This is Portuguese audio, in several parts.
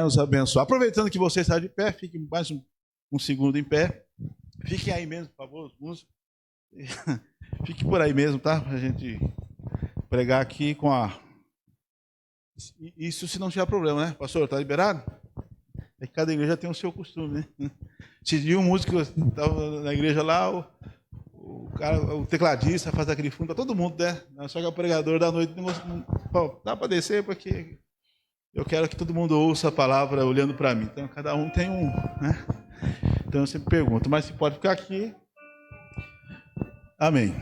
Deus abençoe. Aproveitando que você está de pé, fique mais um segundo em pé. Fiquem aí mesmo, por favor, os músicos. Fique por aí mesmo, tá? Para a gente pregar aqui com a... Isso se não tiver problema, né? Pastor, está liberado? É que cada igreja tem o seu costume, né? Se dia um músico estava na igreja lá, o tecladista faz aquele fundo para todo mundo, né? Só que o pregador da noite não dá para descer porque eu quero que todo mundo ouça a palavra olhando para mim. Então, cada um tem um, né? Então, eu sempre pergunto, mas se pode ficar aqui? Amém.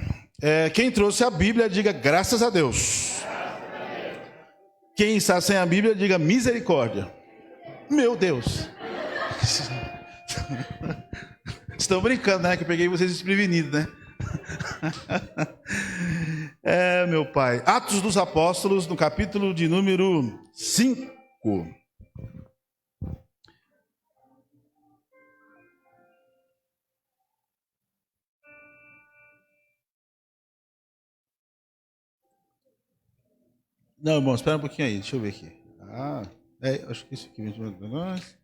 Quem trouxe a Bíblia, diga graças a Deus. Quem está sem a Bíblia, diga misericórdia. Meu Deus. Estão brincando, né? Que eu peguei vocês desprevenidos, né? Meu pai. Atos dos Apóstolos, no capítulo de número 5. Não, irmão, espera um pouquinho aí, deixa eu ver aqui. Acho que isso aqui vem para nós.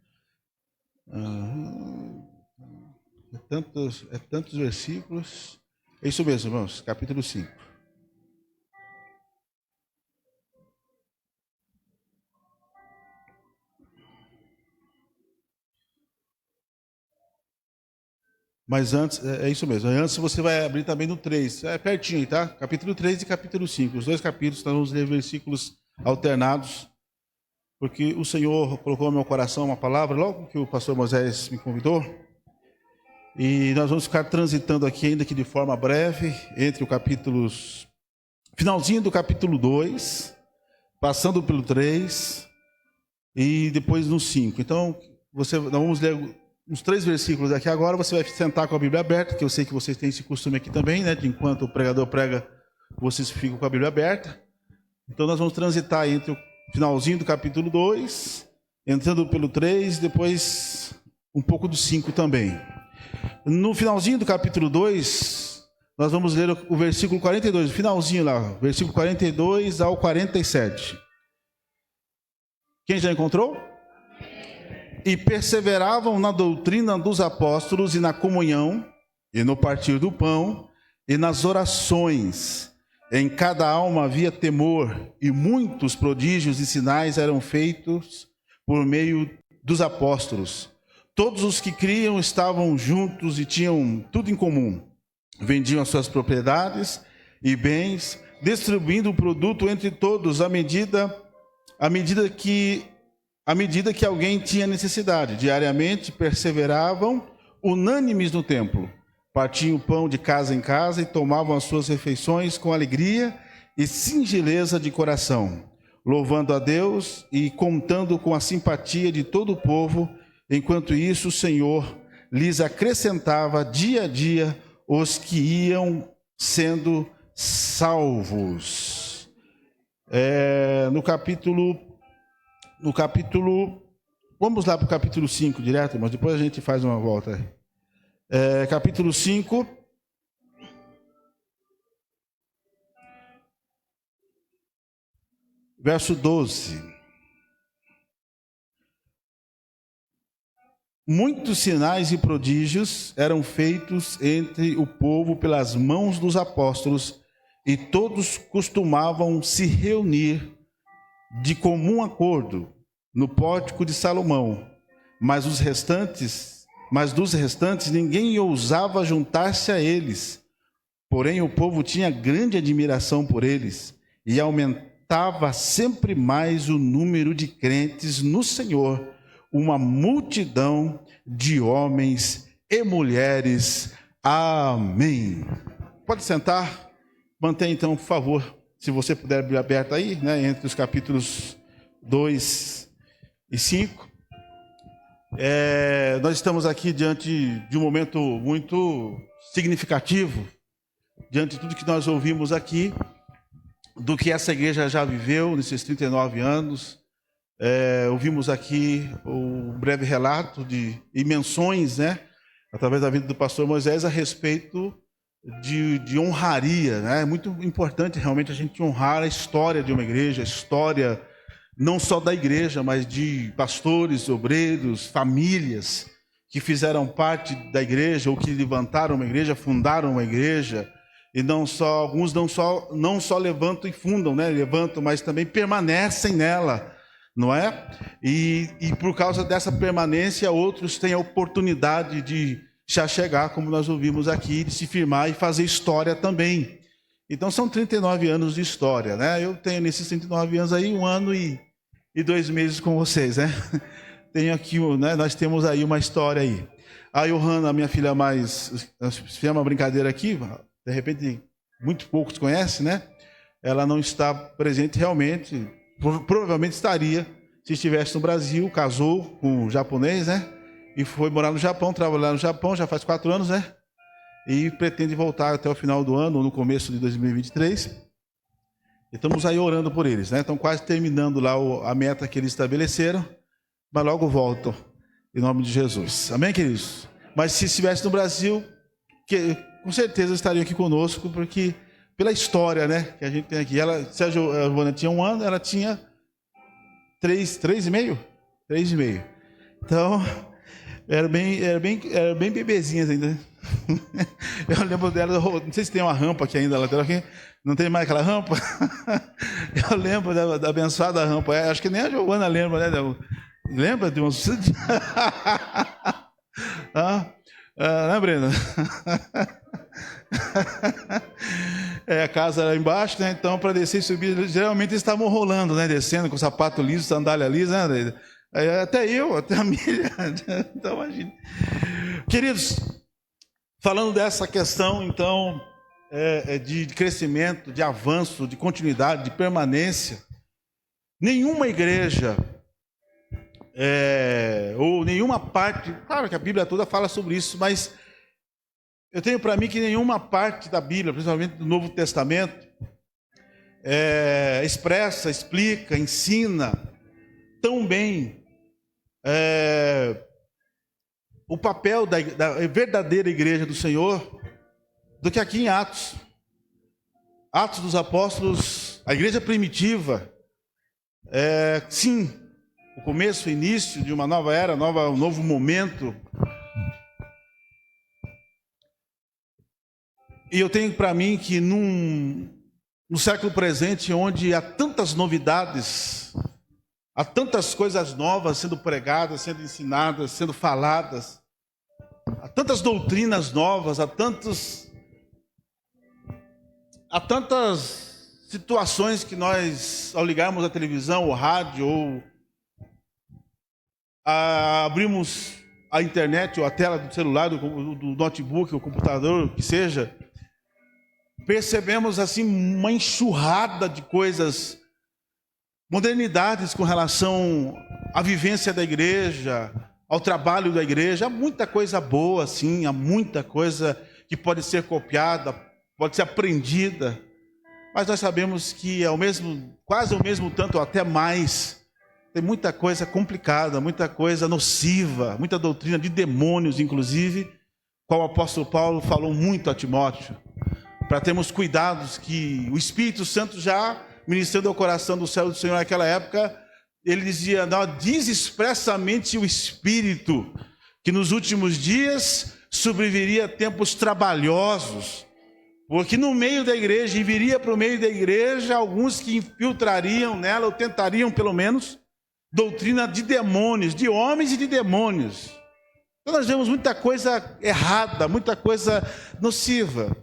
Tantos versículos. É isso mesmo, irmãos, capítulo 5. Mas antes, é isso mesmo. Antes você vai abrir também no 3. É pertinho aí, tá? Capítulo 3 e capítulo 5. Os dois capítulos, nós vamos ler versículos alternados. Porque o Senhor colocou no meu coração uma palavra, logo que o pastor Moisés me convidou. E nós vamos ficar transitando aqui, ainda que de forma breve, entre o capítulos... Finalzinho do capítulo 2, passando pelo 3 e depois no 5. Então, nós vamos ler uns 3 versículos aqui agora. Você vai sentar com a Bíblia aberta, que eu sei que vocês têm esse costume aqui também, né? De enquanto o pregador prega, vocês ficam com a Bíblia aberta. Então, nós vamos transitar entre o finalzinho do capítulo 2, entrando pelo 3, depois um pouco do 5 também. No finalzinho do capítulo 2, nós vamos ler o versículo 42, o finalzinho lá, versículo 42 ao 47. Quem já encontrou? E perseveravam na doutrina dos apóstolos e na comunhão, e no partir do pão, e nas orações. Em cada alma havia temor, e muitos prodígios e sinais eram feitos por meio dos apóstolos. Todos os que criam estavam juntos e tinham tudo em comum. Vendiam as suas propriedades e bens, distribuindo o produto entre todos à medida que alguém tinha necessidade. Diariamente perseveravam unânimes no templo. Partiam o pão de casa em casa e tomavam as suas refeições com alegria e singeleza de coração, louvando a Deus e contando com a simpatia de todo o povo. Enquanto isso, o Senhor lhes acrescentava dia a dia os que iam sendo salvos. No capítulo, vamos lá para o capítulo 5 direto, mas depois a gente faz uma volta aí. Capítulo 5, verso 12. Muitos sinais e prodígios eram feitos entre o povo pelas mãos dos apóstolos, e todos costumavam se reunir de comum acordo no pórtico de Salomão, mas dos restantes ninguém ousava juntar-se a eles. Porém, o povo tinha grande admiração por eles, e aumentava sempre mais o número de crentes no Senhor, uma multidão de homens e mulheres. Amém. Pode sentar. Mantenha então, por favor, se você puder abrir aberto aí, né, entre os capítulos 2 e 5. Nós estamos aqui diante de um momento muito significativo, diante de tudo que nós ouvimos aqui, do que essa igreja já viveu nesses 39 anos. Ouvimos aqui o breve relato e menções, né, através da vida do pastor Moisés, a respeito de honraria, né? É muito importante realmente a gente honrar a história de uma igreja, a história não só da igreja, mas de pastores, obreiros, famílias que fizeram parte da igreja ou que levantaram uma igreja, fundaram uma igreja. E não só, alguns não só levantam e fundam, né? Levantam, mas também permanecem nela, não é? E por causa dessa permanência, outros têm a oportunidade de se achegar, como nós ouvimos aqui, de se firmar e fazer história também. Então são 39 anos de história, né? Eu tenho nesses 39 anos aí 1 ano e 2 meses com vocês, né? Tenho aqui, né? Nós temos aí uma história aí. A Johanna, minha filha mais... Nós fizemos uma brincadeira aqui, de repente muito poucos conhecem, né? Ela não está presente realmente, provavelmente estaria se estivesse no Brasil, casou com um japonês, né? E foi morar no Japão, trabalhar no Japão, já faz 4 anos, né? E pretende voltar até o final do ano, ou no começo de 2023. E estamos aí orando por eles, né? Estão quase terminando lá a meta que eles estabeleceram, mas logo voltam, em nome de Jesus. Amém, queridos? Mas se estivesse no Brasil, com certeza estariam aqui conosco, porque pela história, né, que a gente tem aqui. Se a Giovana tinha 1 ano, ela tinha 3,5? 3,5. Então, eram bem bebezinhas ainda. Eu lembro dela, não sei se tem uma rampa aqui ainda, lateral aqui. Não tem mais aquela rampa? Eu lembro da abençoada rampa. Acho que nem a Giovana lembra, né? Lembra de uns... né, Brenda? A casa era embaixo, né? Então para descer e subir, geralmente eles estavam rolando, né? Descendo com sapato liso, sandália lisa, né? Até a milha. Então imagine. Queridos, falando dessa questão, então, de crescimento, de avanço, de continuidade, de permanência, nenhuma igreja ou nenhuma parte, claro que a Bíblia toda fala sobre isso, mas eu tenho para mim que nenhuma parte da Bíblia, principalmente do Novo Testamento, expressa, explica, ensina tão bem o papel da verdadeira igreja do Senhor do que aqui em Atos. Atos dos Apóstolos, a igreja primitiva, sim, o começo, o início de uma nova era, um novo momento. E eu tenho para mim que no século presente, onde há tantas novidades, há tantas coisas novas sendo pregadas, sendo ensinadas, sendo faladas, há tantas doutrinas novas, há tantas situações que nós, ao ligarmos a televisão, o rádio, ou abrimos a internet, ou a tela do celular, do notebook, o computador, o que seja, percebemos assim uma enxurrada de coisas, modernidades com relação à vivência da igreja, ao trabalho da igreja. Há muita coisa boa, sim, há muita coisa que pode ser copiada, pode ser aprendida, mas nós sabemos que quase ao mesmo tanto, ou até mais, tem muita coisa complicada, muita coisa nociva, muita doutrina de demônios, inclusive, qual o apóstolo Paulo falou muito a Timóteo, para termos cuidados, que o Espírito Santo já ministrando ao coração do céu do Senhor naquela época, ele dizia, diz expressamente o Espírito, que nos últimos dias sobreviria tempos trabalhosos, porque no meio da igreja, e viria para o meio da igreja, alguns que infiltrariam nela, ou tentariam pelo menos, doutrina de demônios, de homens e de demônios. Então nós vemos muita coisa errada, muita coisa nociva.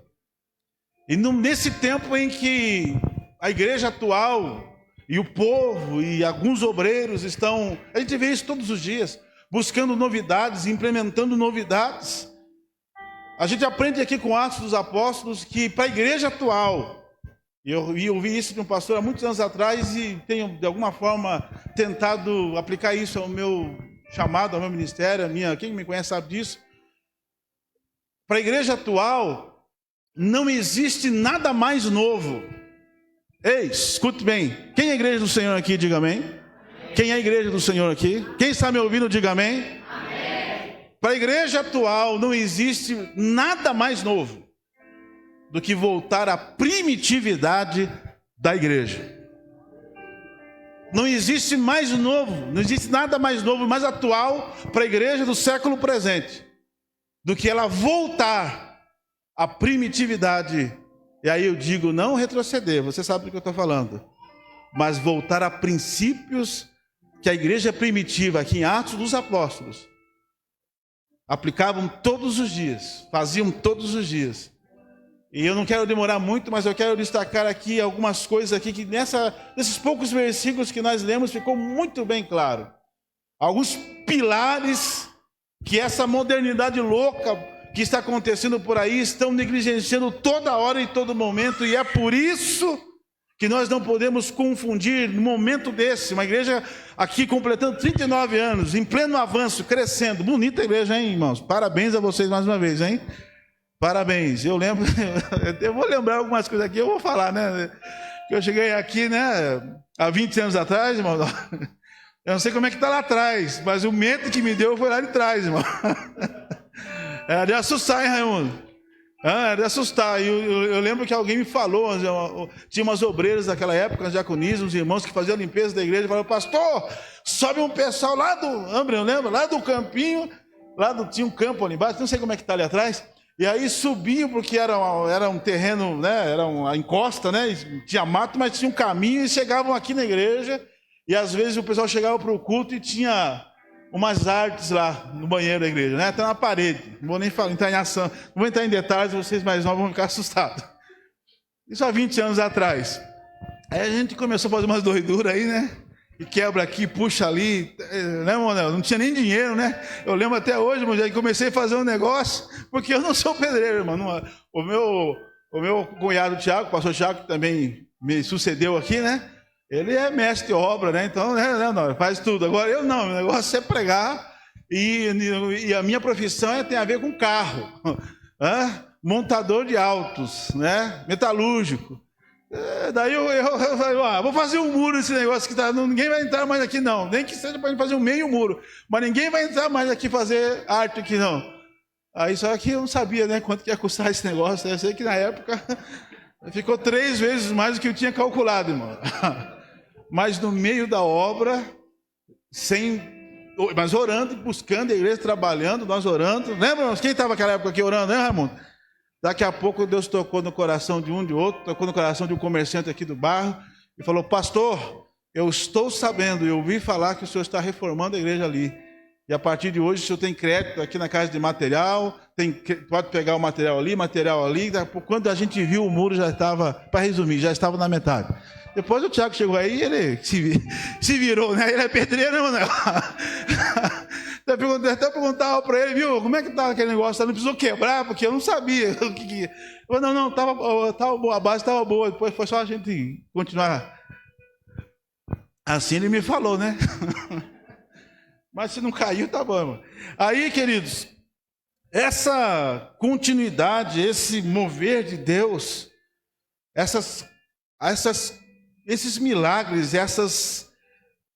E nesse tempo em que a igreja atual e o povo e alguns obreiros estão, a gente vê isso todos os dias, buscando novidades, implementando novidades. A gente aprende aqui com Atos dos Apóstolos que para a igreja atual, e eu ouvi isso de um pastor há muitos anos atrás e tenho de alguma forma tentado aplicar isso ao meu chamado, ao meu ministério, quem me conhece sabe disso. Para a igreja atual, não existe nada mais novo. Ei, escute bem. Quem é a igreja do Senhor aqui, diga amém. Amém. Quem é a igreja do Senhor aqui? Quem está me ouvindo, diga amém. Amém. Para a igreja atual não existe nada mais novo do que voltar à primitividade da igreja. Não existe mais novo, não existe nada mais novo, mais atual para a igreja do século presente do que ela voltar à primitividade. E aí eu digo, não retroceder, você sabe do que eu estou falando, mas voltar a princípios que a igreja primitiva, aqui em Atos dos Apóstolos, aplicavam todos os dias, faziam todos os dias. E eu não quero demorar muito, mas eu quero destacar aqui algumas coisas aqui que nesses poucos versículos que nós lemos ficou muito bem claro. Alguns pilares que essa modernidade louca que está acontecendo por aí estão negligenciando toda hora e todo momento, e é por isso que nós não podemos confundir no momento desse, uma igreja aqui completando 39 anos, em pleno avanço, crescendo. Bonita igreja, hein, irmãos? Parabéns a vocês mais uma vez, hein? Parabéns. Eu lembro, eu vou lembrar algumas coisas aqui, eu vou falar, né? Que eu cheguei aqui, né, há 20 anos atrás, irmão. Eu não sei como é que está lá atrás, mas o medo que me deu foi lá de trás, irmão. Era de assustar, hein, Raimundo? Era de assustar. Eu lembro que alguém me falou, tinha umas obreiras daquela época, na diaconia, uns irmãos que faziam a limpeza da igreja, falaram, pastor, sobe um pessoal lá do, eu lembro, lá do campinho, tinha um campo ali embaixo, não sei como é que está ali atrás, e aí subiam, porque era um terreno, né, era uma encosta, né, tinha mato, mas tinha um caminho, e chegavam aqui na igreja, e às vezes o pessoal chegava para o culto e tinha umas artes lá no banheiro da igreja, né? Até na parede. Não vou nem entrar em ação, não vou entrar em detalhes, vocês mais novos vão ficar assustados. Isso há 20 anos atrás. Aí a gente começou a fazer umas doiduras aí, né? E quebra aqui, puxa ali, né, Monel? Não tinha nem dinheiro, né? Eu lembro até hoje, irmão, já comecei a fazer um negócio, porque eu não sou pedreiro, irmão. O meu cunhado Tiago, o pastor Tiago, que também me sucedeu aqui, né? Ele é mestre de obra, né? Então, não, faz tudo. Agora eu não, o negócio é pregar, e a minha profissão tem a ver com carro, montador de autos, né? Metalúrgico. Daí eu falei, vou fazer um muro nesse negócio que ninguém vai entrar mais aqui não, nem que seja para fazer um meio muro, mas ninguém vai entrar mais aqui fazer arte aqui não. Aí só que eu não sabia, né, quanto que ia custar esse negócio. Eu sei que na época ficou 3 vezes mais do que eu tinha calculado, irmão. Mas no meio da obra, mas orando, buscando a igreja, trabalhando, nós orando. Lembra, irmãos? Quem estava naquela época aqui orando, né, Raimundo? Daqui a pouco Deus tocou no coração de um, de outro, tocou no coração de um comerciante aqui do bairro, e falou, pastor, eu estou sabendo, eu ouvi falar que o senhor está reformando a igreja ali. E a partir de hoje o senhor tem crédito aqui na casa de material, pode pegar o material ali. Quando a gente viu, o muro já estava, para resumir, já estava na metade. Depois o Tiago chegou aí e ele se virou, né? Ele é pedreiro, né, mano? Até perguntava para ele, viu, como é que tá aquele negócio? Não precisou quebrar, porque eu não sabia o que. Eu, não, tava boa, a base estava boa. Depois foi só a gente continuar. Assim ele me falou, né? Mas se não caiu, tá bom, irmão. Aí, queridos, essa continuidade, esse mover de Deus, esses milagres,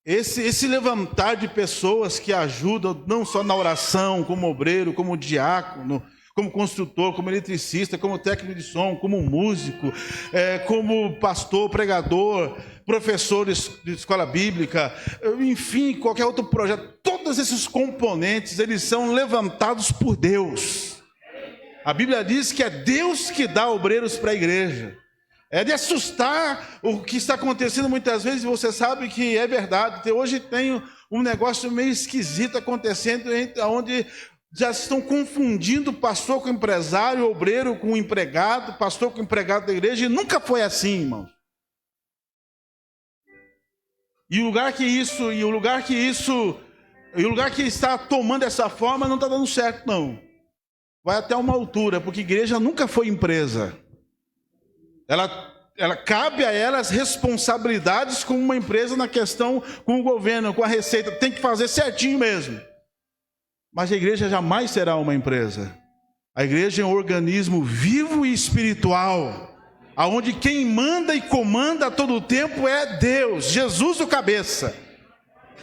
esse levantar de pessoas que ajudam, não só na oração, como obreiro, como diácono, como construtor, como eletricista, como técnico de som, como músico, como pastor, pregador, professores de escola bíblica, enfim, qualquer outro projeto, todos esses componentes, eles são levantados por Deus. A Bíblia diz que é Deus que dá obreiros para a igreja. É de assustar o que está acontecendo muitas vezes, e você sabe que é verdade. Hoje tem um negócio meio esquisito acontecendo, onde já estão confundindo pastor com empresário, obreiro com empregado, pastor com empregado da igreja, e nunca foi assim, irmãos. E o lugar que está tomando essa forma não está dando certo, não. Vai até uma altura, porque igreja nunca foi empresa. Ela cabe a ela as responsabilidades como uma empresa na questão com o governo, com a receita, tem que fazer certinho mesmo. Mas a igreja jamais será uma empresa. A igreja é um organismo vivo e espiritual, aonde quem manda e comanda a todo o tempo é Deus, Jesus o cabeça.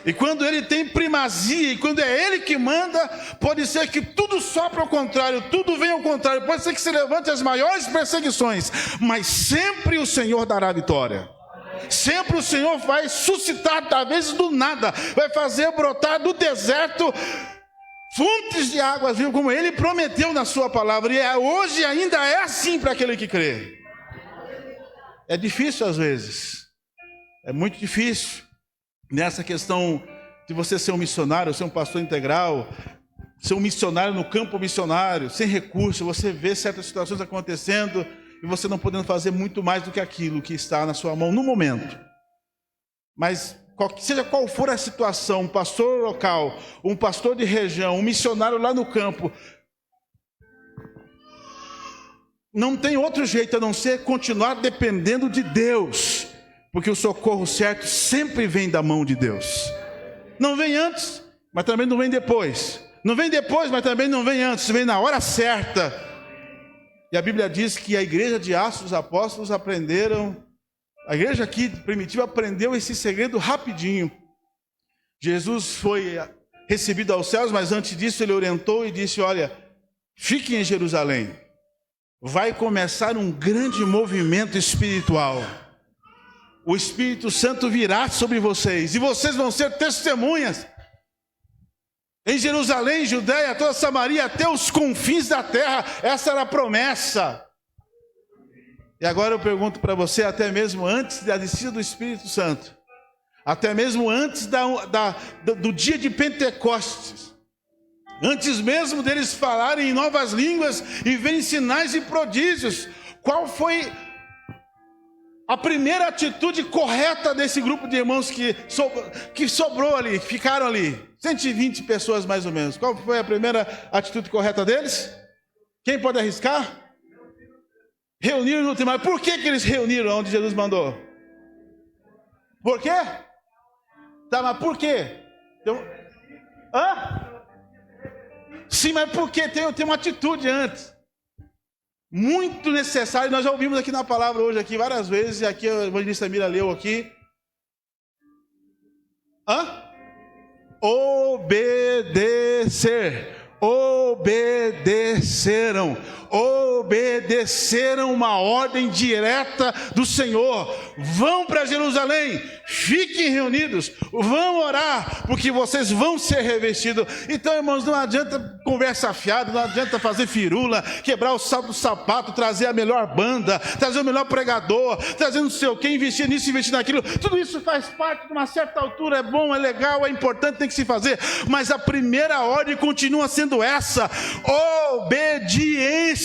E quando ele tem primazia, e quando é ele que manda, pode ser que tudo sopre ao contrário, tudo venha ao contrário, pode ser que se levante as maiores perseguições, mas sempre o Senhor dará vitória. Sempre o Senhor vai suscitar, às vezes do nada, vai fazer brotar do deserto fontes de águas vivas, como Ele prometeu na sua palavra. E hoje ainda é assim para aquele que crê. É difícil às vezes, é muito difícil nessa questão de você ser um missionário, ser um pastor integral, ser um missionário no campo missionário, sem recurso. Você vê certas situações acontecendo e você não podendo fazer muito mais do que aquilo que está na sua mão no momento. Mas seja qual for a situação, um pastor local, um pastor de região, um missionário lá no campo, não tem outro jeito a não ser continuar dependendo de Deus, porque o socorro certo sempre vem da mão de Deus. Não vem antes, mas também não vem depois. Não vem depois, mas também não vem antes, vem na hora certa. E a Bíblia diz que a igreja de Atos dos Apóstolos aprenderam, a igreja aqui primitiva aprendeu esse segredo rapidinho. Jesus foi recebido aos céus, mas antes disso ele orientou e disse: olha, fiquem em Jerusalém. Vai começar um grande movimento espiritual. O Espírito Santo virá sobre vocês, e vocês vão ser testemunhas. Em Jerusalém, Judeia, toda Samaria, até os confins da terra. Essa era a promessa. E agora eu pergunto para você, até mesmo antes da descida do Espírito Santo, até mesmo antes do dia de Pentecostes, antes mesmo deles falarem em novas línguas e verem sinais e prodígios, qual foi a primeira atitude correta desse grupo de irmãos que sobrou ali, que ficaram ali? 120 pessoas mais ou menos. Qual foi a primeira atitude correta deles? Quem pode arriscar? Reuniram no último. Por que eles reuniram onde Jesus mandou? Por quê? Tá, mas por quê? Sim, mas por quê? Tem uma atitude antes. Muito necessário. Nós já ouvimos aqui na palavra hoje aqui várias vezes, e aqui a evangelista Mira leu aqui. Obedecer. Obedeceram uma ordem direta do Senhor. Vão para Jerusalém, fiquem reunidos, vão orar, porque vocês vão ser revestidos. Então, irmãos, não adianta conversa fiada, não adianta fazer firula, quebrar o salto do sapato, trazer a melhor banda, trazer o melhor pregador, trazer não sei o que, investir nisso, investir naquilo. Tudo isso faz parte de uma certa altura, é bom, é legal, é importante, tem que se fazer. Mas a primeira ordem continua sendo essa: obediência.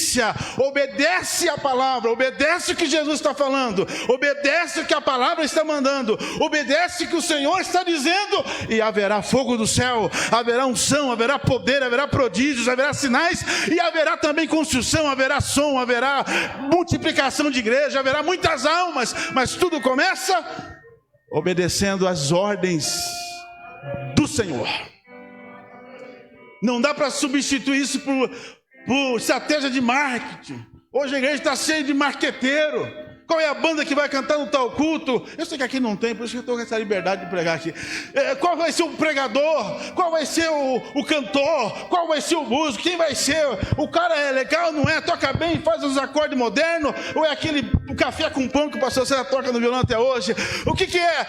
Obedece a palavra, obedece o que Jesus está falando, obedece o que a palavra está mandando, obedece o que o Senhor está dizendo, e haverá fogo do céu, haverá unção, haverá poder, haverá prodígios, haverá sinais, e haverá também construção, haverá som, haverá multiplicação de igreja, haverá muitas almas. Mas tudo começa obedecendo às ordens do Senhor. Não dá para substituir isso por estratégia de marketing. Hoje a igreja está cheia de marqueteiro. Qual é a banda que vai cantar no tal culto? Eu sei que aqui não tem, por isso que eu estou com essa liberdade de pregar aqui. Qual vai ser o pregador? Qual vai ser o cantor? Qual vai ser o músico? Quem vai ser? O cara é legal, não é? Toca bem, faz os acordes modernos? Ou é o café com pão que o pastor César toca no violão até hoje? O que é?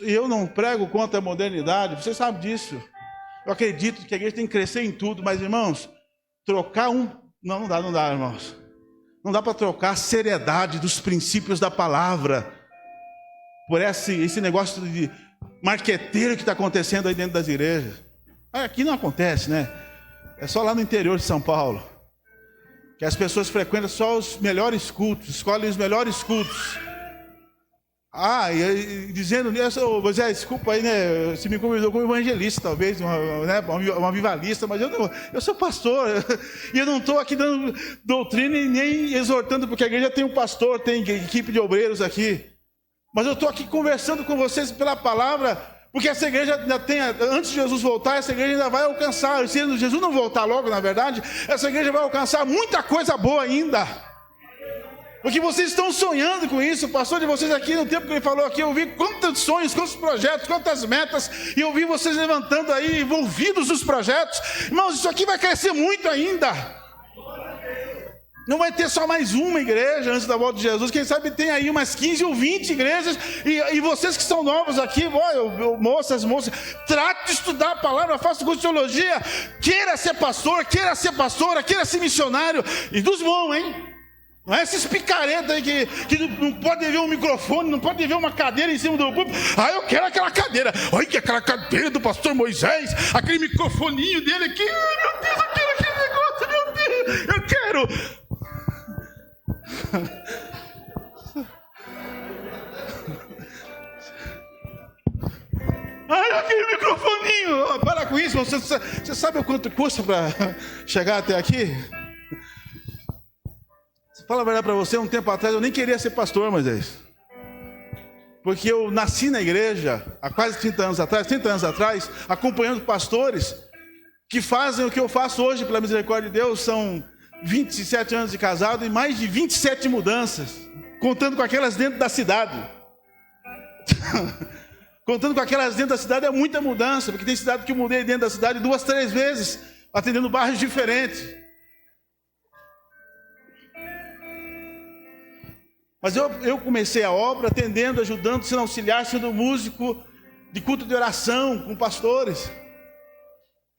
Eu não prego contra a modernidade, você sabe disso. Eu acredito que a igreja tem que crescer em tudo, mas, irmãos, trocar não dá, irmãos. Não dá para trocar a seriedade dos princípios da palavra por esse negócio de marqueteiro que está acontecendo aí dentro das igrejas. Aqui não acontece, né? É só lá no interior de São Paulo, que as pessoas frequentam só os melhores cultos, escolhem os melhores cultos. E dizendo, José, desculpa aí, né? Você me convidou como evangelista, talvez, uma avivalista, mas eu sou pastor, e eu não estou aqui dando doutrina e nem exortando, porque a igreja tem um pastor, tem equipe de obreiros aqui, mas eu estou aqui conversando com vocês pela palavra, porque essa igreja ainda tem, antes de Jesus voltar, essa igreja ainda vai alcançar, se Jesus não voltar logo, na verdade, essa igreja vai alcançar muita coisa boa ainda. Porque vocês estão sonhando com isso. O pastor de vocês aqui, no tempo que ele falou aqui, eu vi quantos sonhos, quantos projetos, quantas metas, e eu vi vocês levantando aí, envolvidos nos projetos. Irmãos, isso aqui vai crescer muito ainda. Não vai ter só mais uma igreja antes da volta de Jesus. Quem sabe tem aí umas 15 ou 20 igrejas. E vocês que são novos aqui, moças, trate de estudar a palavra, faça curso de teologia. Queira ser pastor, queira ser pastora, queira ser missionário. E dos bons, hein? Não é esses picaretas aí que não pode ver um microfone, não pode ver uma cadeira em cima do púlpito. Eu quero aquela cadeira. Olha que aquela cadeira do pastor Moisés, aquele microfoninho dele aqui. Ai, meu Deus, eu quero aquele negócio, meu Deus, eu quero. Ai, aquele microfoninho. Para com isso, você sabe o quanto custa para chegar até aqui? Fala a verdade para você, um tempo atrás eu nem queria ser pastor, Moisés. Porque eu nasci na igreja há quase 30 anos atrás, acompanhando pastores que fazem o que eu faço hoje, pela misericórdia de Deus. São 27 anos de casado e mais de 27 mudanças, contando com aquelas dentro da cidade. Contando com aquelas dentro da cidade é muita mudança, porque tem cidade que eu mudei dentro da cidade 2, 3 vezes, atendendo bairros diferentes. Mas eu comecei a obra atendendo, ajudando, sendo auxiliar, sendo músico de culto de oração com pastores.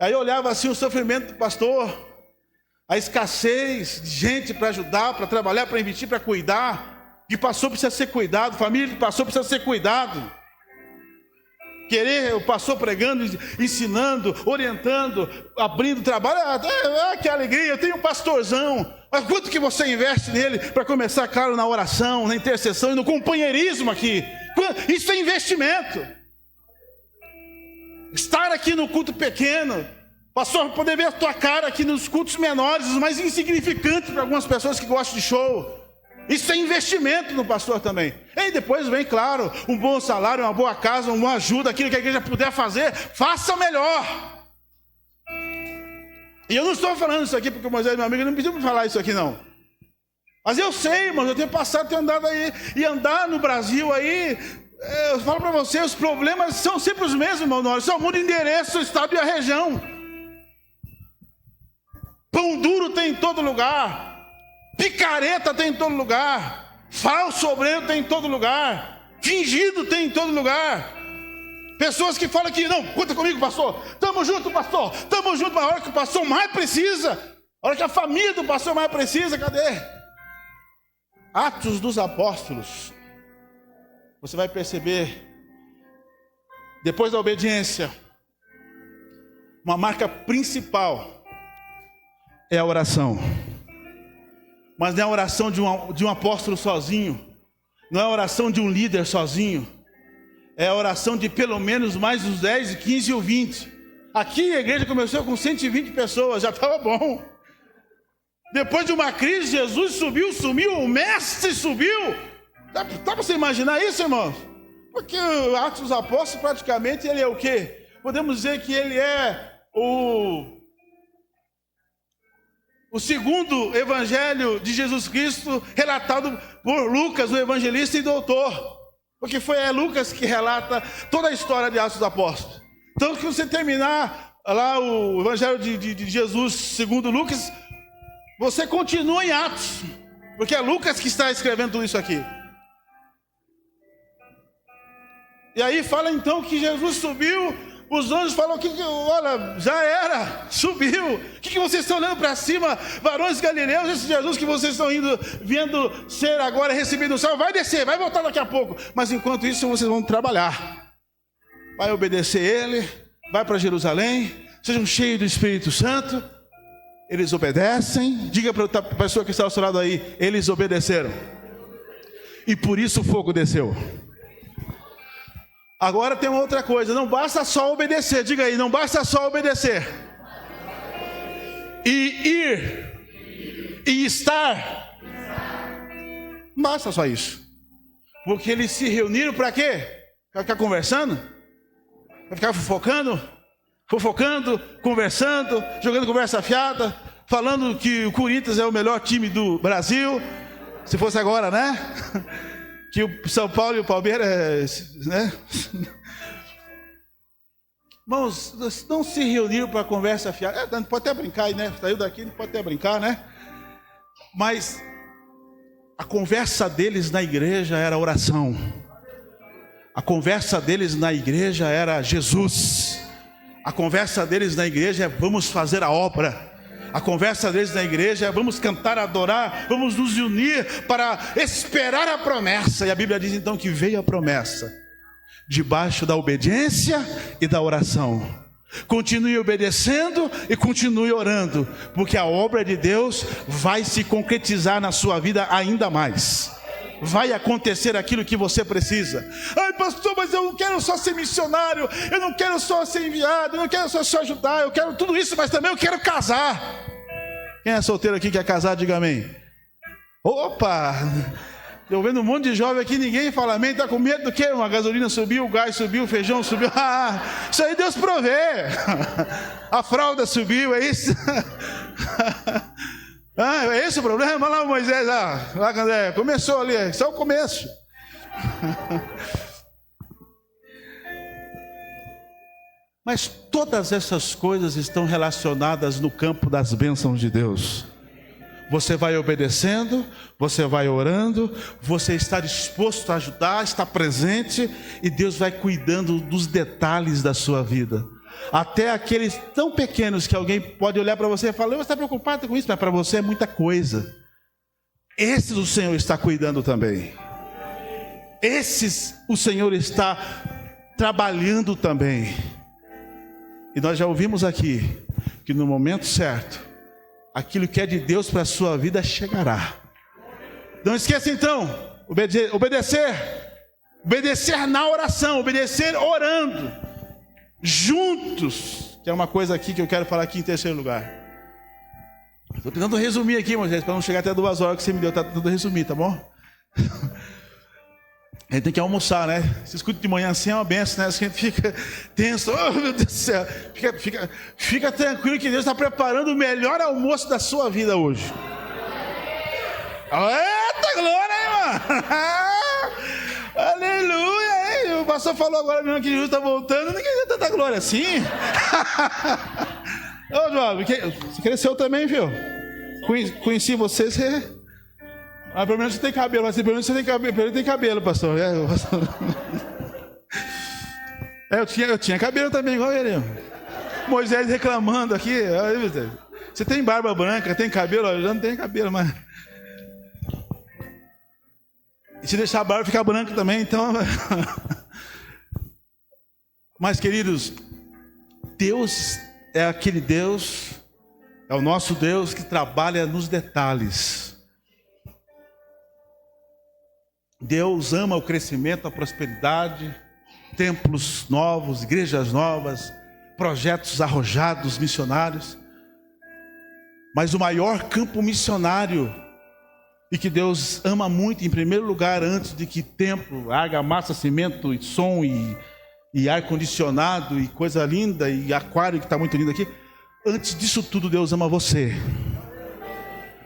Aí eu olhava assim o sofrimento do pastor, a escassez de gente para ajudar, para trabalhar, para investir, para cuidar. Que passou precisa ser cuidado, família que passou precisa ser cuidado. O pastor pregando, ensinando, orientando, abrindo trabalho. Que alegria, eu tenho um pastorzão. Mas quanto que você investe nele para começar, claro, na oração, na intercessão e no companheirismo aqui? Isso é investimento. Estar aqui no culto pequeno, pastor, poder ver a tua cara aqui nos cultos menores, os mais insignificantes para algumas pessoas que gostam de show. Isso é investimento no pastor também. E depois vem, claro, um bom salário, uma boa casa, uma ajuda, aquilo que a igreja puder fazer, faça melhor. E eu não estou falando isso aqui porque o Moisés, meu amigo, não precisa me falar isso aqui não. Mas eu sei, irmãos, eu tenho passado, tenho andado aí, e andar no Brasil aí, eu falo para você, os problemas são sempre os mesmos, irmão, só muda o endereço, o estado e a região. Pão duro tem em todo lugar. Picareta tem em todo lugar, falso obreiro tem em todo lugar, fingido tem em todo lugar. Pessoas que falam que não, conta comigo, pastor, estamos juntos, pastor, estamos juntos, mas a hora que o pastor mais precisa, a hora que a família do pastor mais precisa, cadê? Atos dos Apóstolos, você vai perceber, depois da obediência, uma marca principal é a oração. Mas não é a oração de um apóstolo sozinho, não é a oração de um líder sozinho, é a oração de pelo menos mais uns 10, 15 ou 20. Aqui a igreja começou com 120 pessoas, já estava bom. Depois de uma crise, Jesus sumiu, o mestre subiu. Dá para você imaginar isso, irmãos? Porque o Atos dos Apóstolos praticamente ele é o quê? Podemos dizer que ele é o segundo evangelho de Jesus Cristo, relatado por Lucas, o evangelista e doutor. Porque foi Lucas que relata toda a história de Atos dos Apóstolos. Então, que você terminar lá o evangelho de Jesus, segundo Lucas, você continua em Atos. Porque é Lucas que está escrevendo tudo isso aqui. E aí fala então que Jesus subiu. Os anjos falam que, olha, já era, subiu. O que vocês estão olhando para cima, varões galileus? Esse Jesus que vocês estão vendo ser agora recebido no céu, vai descer, vai voltar daqui a pouco. Mas enquanto isso, vocês vão trabalhar. Vai obedecer ele, vai para Jerusalém, sejam cheios do Espírito Santo. Eles obedecem. Diga para a pessoa que está ao seu lado aí, eles obedeceram. E por isso o fogo desceu. Agora tem uma outra coisa, não basta só obedecer, diga aí, não basta só obedecer. E ir, e estar, não basta só isso. Porque eles se reuniram para quê? Para ficar conversando? Para ficar fofocando, conversando, jogando conversa fiada, falando que o Corinthians é o melhor time do Brasil, se fosse agora, né? Que o São Paulo e o Palmeiras, né? Irmãos, não se reuniram para conversa fiada. Pode até brincar aí, né? Saiu daqui, pode até brincar, né? Mas a conversa deles na igreja era oração. A conversa deles na igreja era Jesus. A conversa deles na igreja é vamos fazer a obra. A conversa deles na igreja é vamos cantar, adorar, vamos nos unir para esperar a promessa. E a Bíblia diz então que veio a promessa debaixo da obediência e da oração. Continue obedecendo e continue orando, porque a obra de Deus vai se concretizar na sua vida ainda mais. Vai acontecer aquilo que você precisa. Ai, pastor, mas eu não quero só ser missionário, eu não quero só ser enviado, eu não quero só ajudar, eu quero tudo isso, mas também eu quero casar. Quem é solteiro aqui que quer casar, diga amém. Opa! Estou vendo um monte de jovem aqui, ninguém fala amém. Está com medo do quê? A gasolina subiu, o gás subiu, o feijão subiu. Isso aí Deus provê. A fralda subiu, é isso? É esse o problema? Olha lá o Moisés, lá André, começou ali, só o começo. Mas todas essas coisas estão relacionadas no campo das bênçãos de Deus. Você vai obedecendo, você vai orando, você está disposto a ajudar, está presente, e Deus vai cuidando dos detalhes da sua vida. Até aqueles tão pequenos que alguém pode olhar para você e falar, você está preocupado com isso, mas para você é muita coisa. Esses o Senhor está cuidando também. Esses o Senhor está trabalhando também. E nós já ouvimos aqui que no momento certo, aquilo que é de Deus para a sua vida chegará. Não esqueça então, obedecer na oração, obedecer orando, juntos, que é uma coisa aqui que eu quero falar aqui em terceiro lugar. Estou tentando resumir aqui, Moisés, para não chegar até 2 horas que você me deu, está tentando resumir, tá bom? A gente tem que almoçar, né? Se escuta de manhã assim é uma benção, né? A gente fica tenso, oh meu Deus do céu. Fica tranquilo que Deus está preparando o melhor almoço da sua vida hoje. Eita glória, hein, mano? Aleluia, hein? O pastor falou agora mesmo que Jesus está voltando. Ninguém deu tanta glória assim. Ô, jovem, você cresceu também, viu? Conheci você. Mas pelo menos você tem cabelo, mas pelo menos você tem cabelo, pastor. Eu tinha cabelo também, igual ele. Moisés reclamando aqui. Você tem barba branca, tem cabelo? Eu já não tenho cabelo, mas... E se deixar a barba ficar branca também, então... Mas, queridos, Deus é aquele Deus, é o nosso Deus que trabalha nos detalhes. Deus ama o crescimento, a prosperidade, templos novos, igrejas novas, projetos arrojados, missionários. Mas o maior campo missionário, e que Deus ama muito, em primeiro lugar, antes de que templo, argamassa, cimento, e som, e ar-condicionado, e coisa linda, e aquário que está muito lindo aqui, antes disso tudo Deus ama você.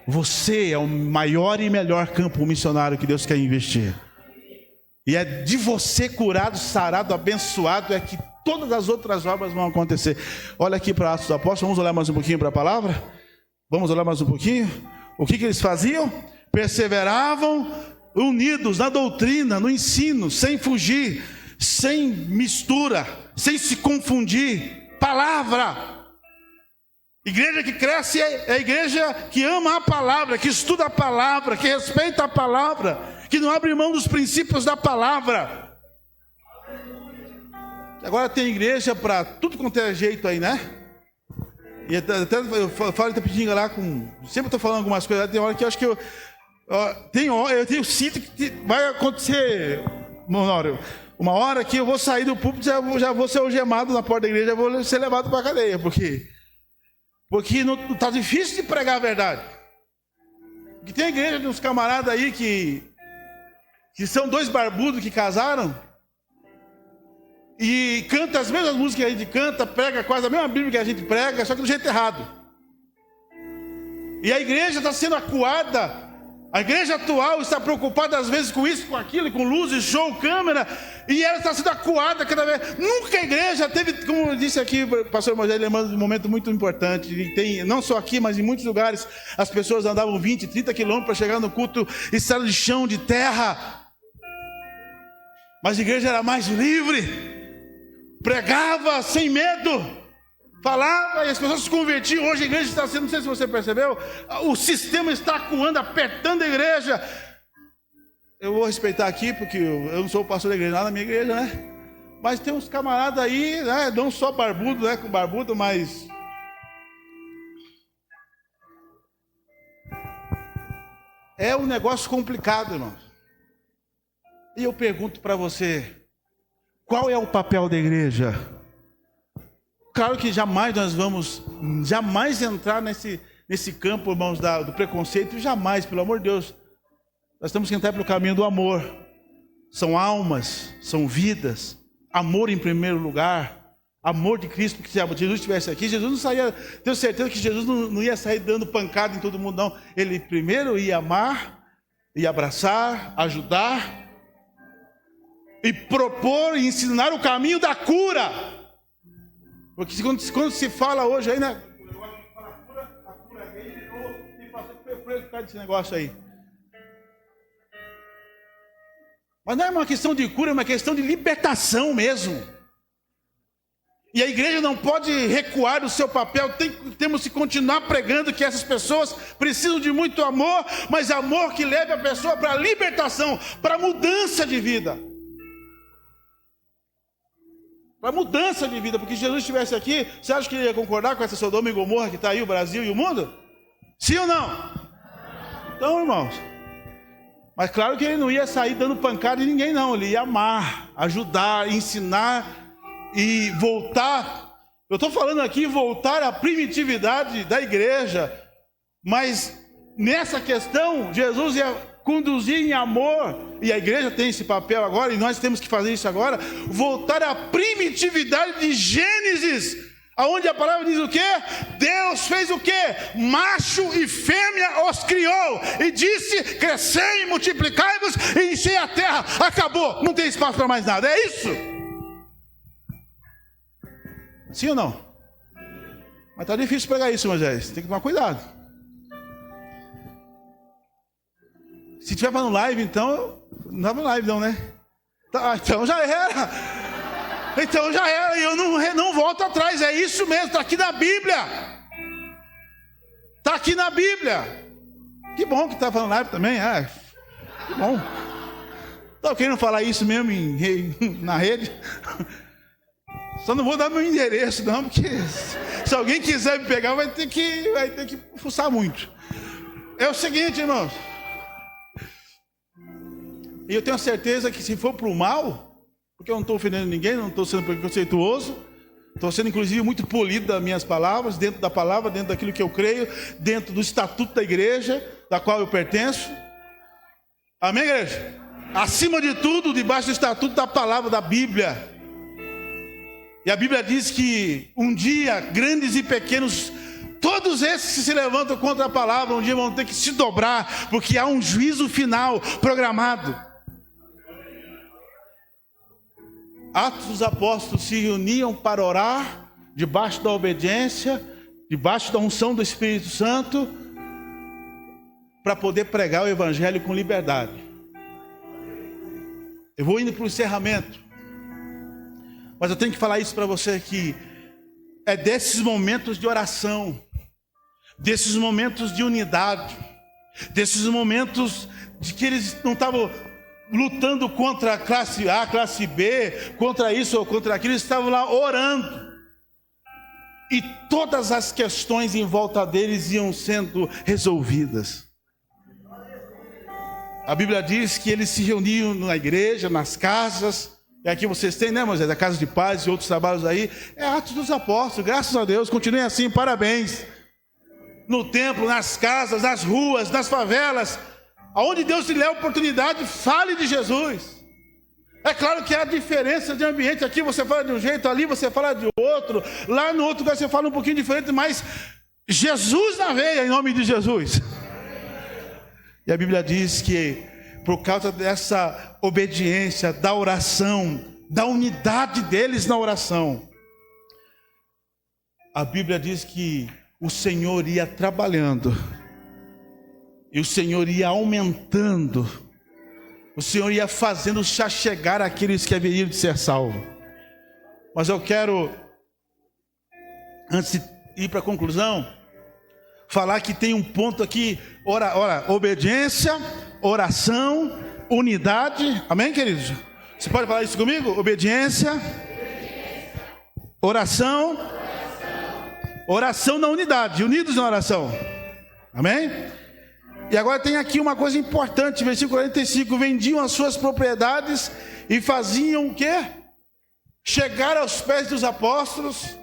Você é o maior e melhor campo missionário que Deus quer investir. E é de você curado, sarado, abençoado, é que todas as outras obras vão acontecer. Olha aqui para Atos dos Apóstolos, vamos olhar mais um pouquinho para a palavra? Vamos olhar mais um pouquinho? O que eles faziam? Perseveravam unidos na doutrina, no ensino, sem fugir, sem mistura, sem se confundir. Palavra. Igreja que cresce é a igreja que ama a palavra, que estuda a palavra, que respeita a palavra, que não abre mão dos princípios da palavra. Agora tem igreja para tudo quanto é jeito aí, né? E até eu falo rapidinho lá sempre estou falando algumas coisas, tem hora que eu acho que eu tenho sinto que vai acontecer, Monório, uma hora que eu vou sair do púlpito, já vou ser algemado na porta da igreja, já vou ser levado para a cadeia, porque não está difícil de pregar a verdade. Que tem igreja de uns camaradas aí que são 2 barbudos que casaram e canta as mesmas músicas que a gente canta, prega quase a mesma Bíblia que a gente prega, só que do jeito errado. E a igreja está sendo acuada A igreja atual está preocupada às vezes com isso, com aquilo, com luzes, show, câmera, e ela está sendo acuada cada vez. Nunca a igreja teve, como disse aqui o pastor Moisés, lembrando de um momento muito importante, e tem, não só aqui, mas em muitos lugares, as pessoas andavam 20, 30 quilômetros para chegar no culto, estrada de chão, de terra. Mas a igreja era mais livre, pregava sem medo, falava e as pessoas se convertiam. Hoje a igreja está sendo, não sei se você percebeu, o sistema está acuando, apertando a igreja. Eu vou respeitar aqui, porque eu não sou o pastor da igreja, lá na minha igreja, né? Mas tem uns camaradas aí, né? Não só barbudo, né? Com barbudo, mas... é um negócio complicado, irmãos. E eu pergunto para você, qual é o papel da igreja? Claro que jamais nós vamos entrar nesse campo, irmãos, do preconceito, jamais, pelo amor de Deus. Nós temos que entrar pelo caminho do amor. São almas, são vidas, amor em primeiro lugar, amor de Cristo, porque se Jesus estivesse aqui, Jesus não saía, tenho certeza que Jesus não ia sair dando pancada em todo mundo, não. Ele primeiro ia amar, ia abraçar, ajudar, e propor e ensinar o caminho da cura. Porque quando se fala hoje aí, né? A cura gay, e passou por preso por causa desse negócio aí. Mas não é uma questão de cura, é uma questão de libertação mesmo. E a igreja não pode recuar do seu papel, temos que continuar pregando que essas pessoas precisam de muito amor, mas amor que leve a pessoa para a libertação, para a mudança de vida. Para mudança de vida, porque se Jesus estivesse aqui, você acha que ele ia concordar com essa Sodoma e Gomorra que está aí, o Brasil e o mundo? Sim ou não? Então, irmãos, mas claro que ele não ia sair dando pancada em ninguém, não. Ele ia amar, ajudar, ensinar e voltar. Eu estou falando aqui, voltar à primitividade da igreja, mas nessa questão, Jesus ia conduzir em amor, e a igreja tem esse papel agora, e nós temos que fazer isso agora, voltar à primitividade de Gênesis, aonde a palavra diz o quê? Deus fez o quê? Macho e fêmea os criou, e disse, crescei, multiplicai-vos, e enchei a terra, acabou, não tem espaço para mais nada, é isso? Sim ou não? Mas está difícil pregar isso, Moisés, tem que tomar cuidado. Se tiver para no live, então... não é para live não, né? Tá, então já era. Então já era. E eu não volto atrás. É isso mesmo. Está aqui na Bíblia. Está aqui na Bíblia. Que bom que está falando live também. Que bom. Estou querendo falar isso mesmo na rede. Só não vou dar meu endereço não. Porque se alguém quiser me pegar, vai ter que fuçar muito. É o seguinte, irmãos. E eu tenho certeza que se for para o mal, porque eu não estou ofendendo ninguém, não estou sendo preconceituoso, estou sendo inclusive muito polido das minhas palavras, dentro da palavra, dentro daquilo que eu creio, dentro do estatuto da igreja, da qual eu pertenço. Amém, igreja? Acima de tudo, debaixo do estatuto da palavra da Bíblia. E a Bíblia diz que um dia, grandes e pequenos, todos esses que se levantam contra a palavra, um dia vão ter que se dobrar, porque há um juízo final programado. Atos dos Apóstolos se reuniam para orar, debaixo da obediência, debaixo da unção do Espírito Santo, para poder pregar o Evangelho com liberdade. Eu vou indo para o encerramento, mas eu tenho que falar isso para você, que é desses momentos de oração, desses momentos de unidade, desses momentos de que eles não estavam lutando contra a classe A, classe B, contra isso ou contra aquilo, eles estavam lá orando. E todas as questões em volta deles iam sendo resolvidas. A Bíblia diz que eles se reuniam na igreja, nas casas. E aqui vocês têm, né, Moisés? A Casa de Paz e outros trabalhos aí. É Atos dos Apóstolos, graças a Deus. Continuem assim, parabéns. No templo, nas casas, nas ruas, nas favelas, aonde Deus te der a oportunidade, fale de Jesus. É claro que há diferença de ambiente. Aqui você fala de um jeito, ali você fala de outro, lá no outro lugar você fala um pouquinho diferente, mas Jesus na veia, em nome de Jesus. E a Bíblia diz que por causa dessa obediência, da oração, da unidade deles na oração, a Bíblia diz que o Senhor ia trabalhando, e o Senhor ia aumentando, o Senhor ia fazendo já chegar aqueles que haveriam de ser salvos. Mas eu quero, antes de ir para a conclusão, falar que tem um ponto aqui, obediência, oração, unidade. Amém, queridos? Você pode falar isso comigo? Obediência, oração, oração na unidade, unidos na oração. Amém? E agora tem aqui uma coisa importante, versículo 45, vendiam as suas propriedades e faziam o quê? Chegar aos pés dos apóstolos.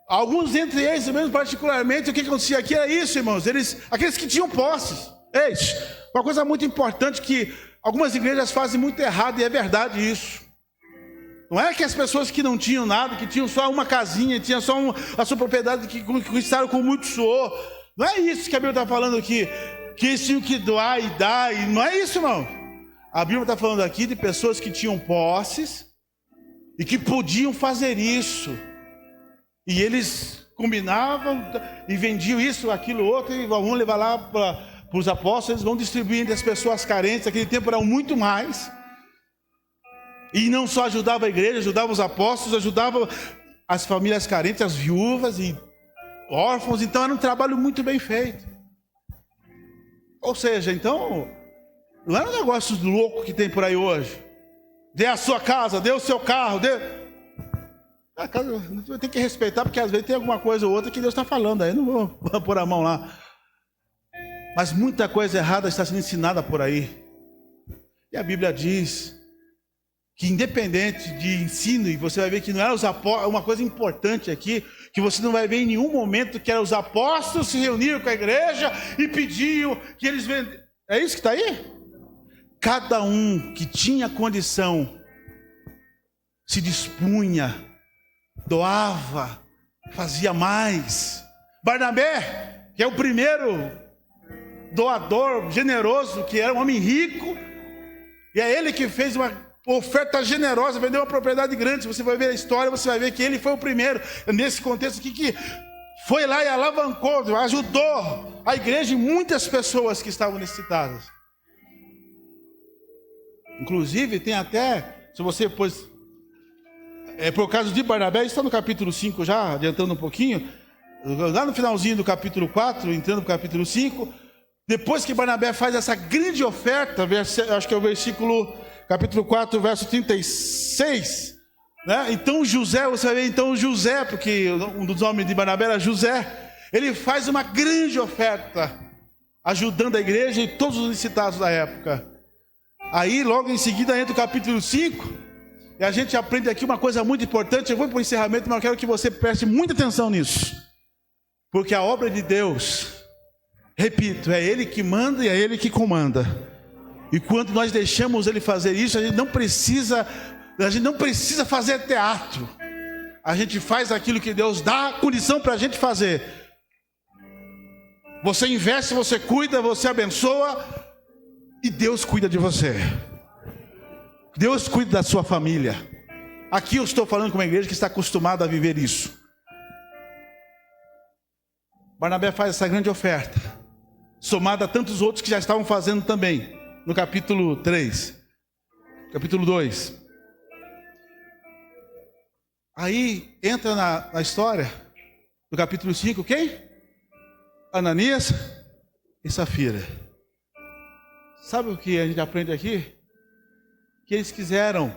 Alguns entre eles, mesmo particularmente, o que acontecia aqui era isso, irmãos, aqueles que tinham posses. Eis, uma coisa muito importante que algumas igrejas fazem muito errado, e é verdade isso. Não é que as pessoas que não tinham nada, que tinham só uma casinha, tinham só a sua propriedade que conquistaram com muito suor. Não é isso que a Bíblia está falando aqui, que eles tinham que doar e dar, e não é isso não. A Bíblia está falando aqui de pessoas que tinham posses e que podiam fazer isso. E eles combinavam e vendiam isso, aquilo, outro, e vão levar lá para os apóstolos, eles vão distribuir entre as pessoas carentes. Naquele tempo eram muito mais. E não só ajudava a igreja, ajudava os apóstolos, ajudava as famílias carentes, as viúvas e órfãos. Então era um trabalho muito bem feito. Ou seja, então, não era um negócio louco que tem por aí hoje. Dê a sua casa, dê o seu carro, a casa tem que respeitar, porque às vezes tem alguma coisa ou outra que Deus está falando aí, não vou pôr a mão lá. Mas muita coisa errada está sendo ensinada por aí. E a Bíblia diz que independente de ensino, e você vai ver que não era os apóstolos, uma coisa importante aqui, que você não vai ver em nenhum momento que era os apóstolos se reuniram com a igreja e pediam que eles vendessem. É isso que está aí? Cada um que tinha condição se dispunha, doava, fazia mais. Barnabé, que é o primeiro doador generoso, que era um homem rico, e é ele que fez uma oferta generosa, vendeu uma propriedade grande. Você vai ver a história, você vai ver que ele foi o primeiro, nesse contexto aqui, que foi lá e alavancou, ajudou a igreja e muitas pessoas que estavam necessitadas. Inclusive tem até, se você pôs, por causa de Barnabé, está no capítulo 5 já, adiantando um pouquinho, lá no finalzinho do capítulo 4, entrando para o capítulo 5, depois que Barnabé faz essa grande oferta, acho que é o versículo, capítulo 4, verso 36, né? Então José, você vai ver, então José, porque um dos nomes de Barnabé era José, ele faz uma grande oferta, ajudando a igreja e todos os necessitados da época. Aí logo em seguida entra o capítulo 5, e a gente aprende aqui uma coisa muito importante. Eu vou para o encerramento, mas eu quero que você preste muita atenção nisso, porque a obra de Deus, repito, é Ele que manda e é Ele que comanda. E quando nós deixamos Ele fazer isso, a gente não precisa fazer teatro. A gente faz aquilo que Deus dá condição para a gente fazer. Você investe, você cuida, você abençoa, e Deus cuida de você. Deus cuida da sua família. Aqui eu estou falando com uma igreja que está acostumada a viver isso. Barnabé faz essa grande oferta, somada a tantos outros que já estavam fazendo também. No capítulo 3, capítulo 2. Aí entra na história do capítulo 5, quem? Ananias e Safira. Sabe o que a gente aprende aqui? Que eles quiseram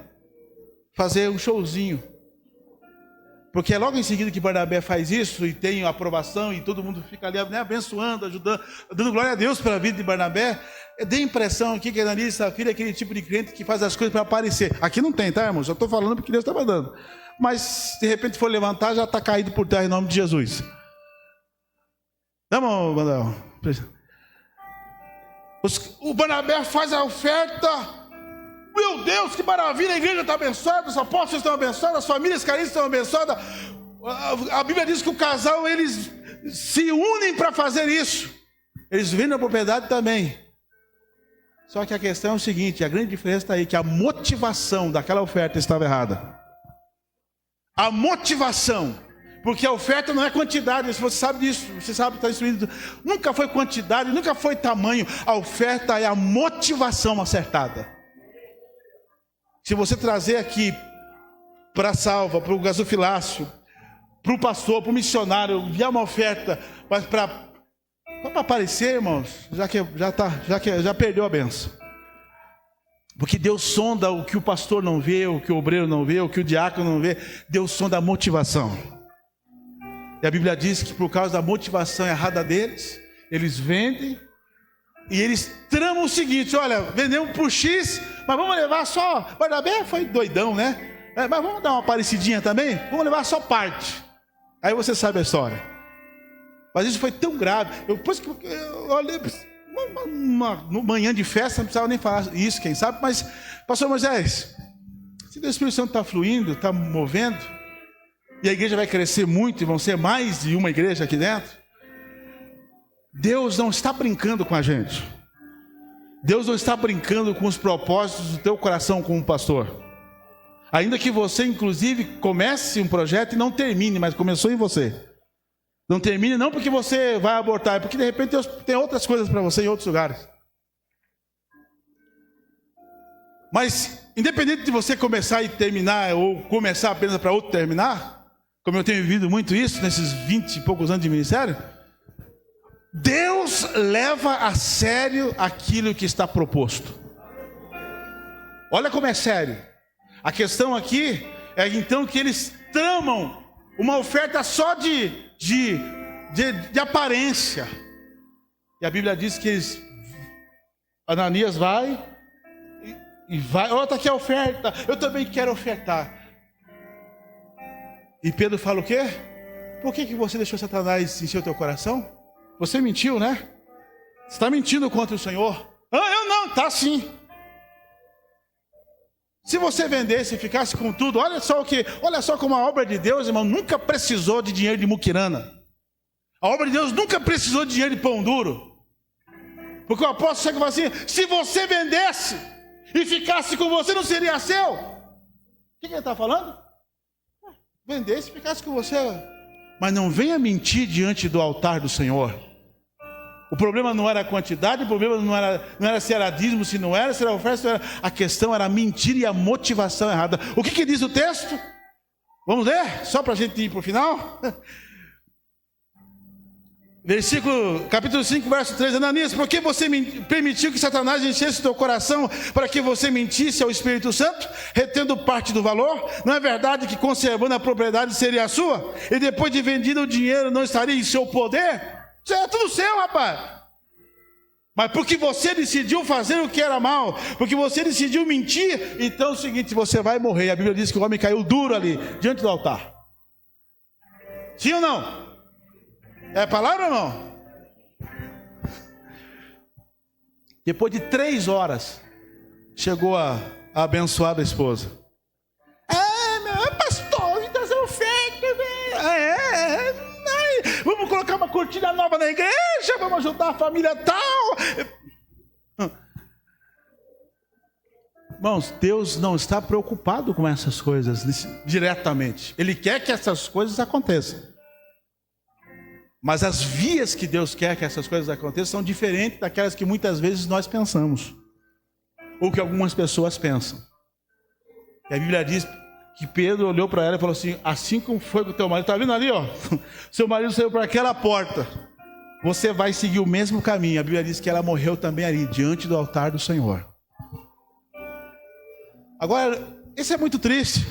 fazer um showzinho. Porque é logo em seguida que Barnabé faz isso e tem a aprovação e todo mundo fica ali, né, abençoando, ajudando, dando glória a Deus pela vida de Barnabé. Dê a impressão aqui que Ananias e Safira é aquele tipo de crente que faz as coisas para aparecer. Aqui não tem, tá, irmão? Já estou falando porque Deus está mandando. Mas se de repente for levantar, já está caído por terra em nome de Jesus. Tá bom, Bandel? O Barnabé faz a oferta. Meu Deus, que maravilha, a igreja está abençoada, os apóstolos estão abençoados, as famílias carentes estão abençoadas. A Bíblia diz que o casal, eles se unem para fazer isso. Eles vendem a propriedade também Só que a questão é o seguinte, a grande diferença está aí, que a motivação daquela oferta estava errada. A motivação, porque a oferta não é quantidade, você sabe disso, você sabe, está instruído. Nunca foi quantidade, nunca foi tamanho, a oferta é a motivação acertada. Se você trazer aqui para a salva, para o gasofilácio, para o pastor, para o missionário, enviar uma oferta, mas para aparecer, irmãos, já perdeu a benção. Porque Deus sonda o que o pastor não vê, o que o obreiro não vê, o que o diácono não vê. Deus sonda a motivação. E a Bíblia diz que por causa da motivação errada deles, eles vendem e eles tramam o seguinte: olha, vendemos por X, mas vamos levar só. Barnabé foi doidão, né? Mas vamos dar uma parecidinha também? Vamos levar só parte. Aí você sabe a história. Mas isso foi tão grave. Depois que eu olhei, uma manhã de festa, não precisava nem falar isso, quem sabe. Mas, pastor Moisés, se o Espírito Santo está fluindo, está movendo, e a igreja vai crescer muito, e vão ser mais de uma igreja aqui dentro, Deus não está brincando com a gente. Deus não está brincando com os propósitos do teu coração como pastor. Ainda que você, inclusive, comece um projeto e não termine, mas começou em você. Não termine não porque você vai abortar, é porque de repente Deus tem outras coisas para você em outros lugares. Mas, independente de você começar e terminar, ou começar apenas para outro terminar, como eu tenho vivido muito isso nesses 20 e poucos anos de ministério, Deus leva a sério aquilo que está proposto. Olha como é sério. A questão aqui é então que eles tramam uma oferta só de aparência. E a Bíblia diz que Ananias vai e vai, olha, está aqui a oferta, eu também quero ofertar. E Pedro fala o quê? Por que você deixou Satanás encher o teu coração? Você mentiu, né? Você está mentindo contra o Senhor. Eu não, tá sim. Se você vendesse e ficasse com tudo, olha só como a obra de Deus, irmão, nunca precisou de dinheiro de muquirana. A obra de Deus nunca precisou de dinheiro de pão duro. Porque o apóstolo chega e fala assim: se você vendesse e ficasse com você, não seria seu? O que ele está falando? Vendesse e ficasse com você. Mas não venha mentir diante do altar do Senhor. O problema não era a quantidade, o problema não era se era dízimo, se não era, se era oferta, se não era. A questão era a mentira e a motivação errada. O que diz o texto? Vamos ler? Só para a gente ir para o final. Capítulo 5, verso 3. Ananias, por que você permitiu que Satanás enchesse o teu coração para que você mentisse ao Espírito Santo, retendo parte do valor? Não é verdade que conservando a propriedade seria a sua? E depois de vendido o dinheiro não estaria em seu poder? Isso é tudo seu, rapaz. Mas porque você decidiu fazer o que era mal, porque você decidiu mentir, então é o seguinte, você vai morrer. A Bíblia diz que o homem caiu duro ali, diante do altar. Sim ou não? É palavra ou não? Depois de 3 horas, chegou a abençoada esposa. Meu pastor, me dá essa oferta, velho. Vamos colocar uma cortina nova na igreja, vamos ajudar a família tal. Irmãos, Deus não está preocupado com essas coisas diretamente. Ele quer que essas coisas aconteçam. Mas as vias que Deus quer que essas coisas aconteçam são diferentes daquelas que muitas vezes nós pensamos. Ou que algumas pessoas pensam. E a Bíblia diz que Pedro olhou para ela e falou assim como foi com o teu marido, está vendo ali, ó? Seu marido saiu para aquela porta, você vai seguir o mesmo caminho. A Bíblia diz que ela morreu também ali, diante do altar do Senhor. Agora, isso é muito triste,